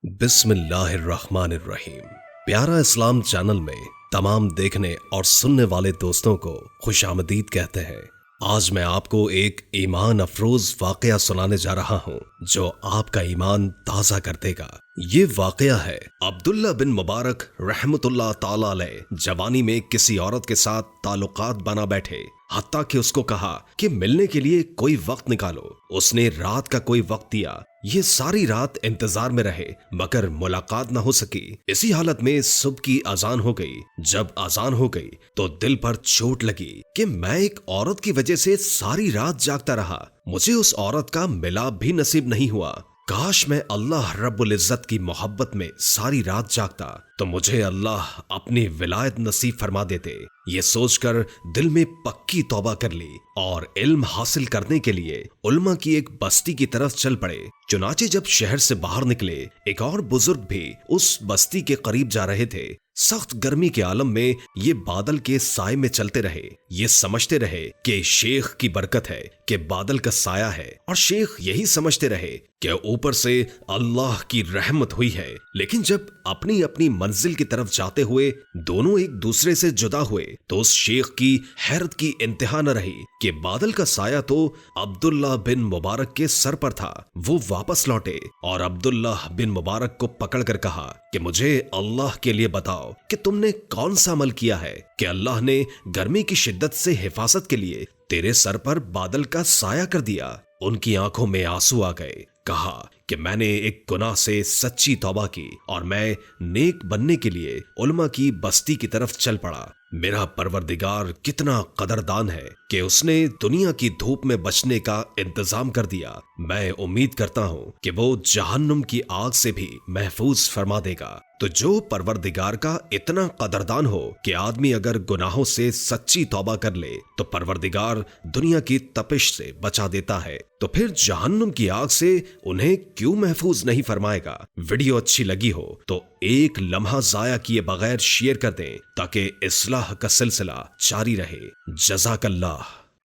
बिस्मिल्लाहिर्रहमानिर्रहीम। प्यारा इस्लाम चैनल में तमाम देखने और सुनने वाले दोस्तों को खुशामदीद कहते हैं। आज मैं आपको एक ईमान अफरोज वाकया सुनाने जा रहा हूँ जो आपका ईमान ताज़ा कर देगा। ये वाकया है अब्दुल्ला बिन मुबारक रहमतुल्लाह ताला अलैह जवानी में किसी औरत के साथ ताल्लुकात बना बैठे, हत्ता कि उसको कहा कि मिलने के लिए कोई वक्त निकालो। उसने रात का कोई वक्त दिया। ये सारी रात इंतजार में रहे मगर मुलाकात न हो सकी। इसी हालत में सुबह की अजान हो गई। जब अजान हो गई तो दिल पर चोट लगी कि मैं एक औरत की वजह से सारी रात जागता रहा। मुझे उस औरत का मिलाप भी नसीब नहीं हुआ। काश मैं अल्लाह रब्बुल इज्जत की मोहब्बत में सारी रात जागता तो मुझे अल्लाह अपनी विलायत नसीब फरमा देते। ये सोचकर दिल में पक्की तौबा कर ली और इल्म हासिल करने के लिए उल्मा की एक बस्ती की तरफ चल पड़े। चुनाचे जब शहर से बाहर निकले, एक और बुजुर्ग भी उस बस्ती के करीब जा रहे थे। सख्त गर्मी के आलम में ये बादल के साए में चलते रहे। ये समझते रहे कि शेख की बरकत है कि बादल का साया है, और शेख यही समझते रहे कि ऊपर से अल्लाह की रहमत हुई है। लेकिन जब अपनी अपनी मंजिल की तरफ जाते हुए दोनों एक दूसरे से जुदा हुए तो उस शेख की हैरत की इंतहा न रही कि बादल का साया तो अब्दुल्ला बिन मुबारक के सर पर था। वो वापस लौटे और अब्दुल्ला बिन मुबारक को पकड़कर कहा कि मुझे अल्लाह के लिए बताओ कि तुमने कौन सा अमल किया है कि अल्लाह ने गर्मी की शिद्दत से हिफाजत के लिए तेरे सर पर बादल का साया कर दिया। उनकी आंखों में आंसू आ गए। कहा कि मैंने एक गुनाह से सच्ची तौबा की और मैं नेक बनने के लिए उल्मा की बस्ती की तरफ चल पड़ा। मेरा परवरदिगार कितना कदरदान है कि उसने दुनिया की धूप में बचने का इंतजाम कर दिया। मैं उम्मीद करता हूँ कि वो जहन्नुम की आग से भी महफूज फरमा देगा। तो जो परवरदिगार का इतना कदरदान हो कि आदमी अगर गुनाहों से सच्ची तौबा कर ले तो परवरदिगार दुनिया की तपिश से बचा देता है, तो फिर जहन्नुम की आग से उन्हें क्यों महफूज नहीं फरमाएगा। वीडियो अच्छी लगी हो तो एक लम्हा जाया किए बगैर शेयर कर दें ताकि इस्लाह का सिलसिला जारी रहे। जज़ाकल्लाह।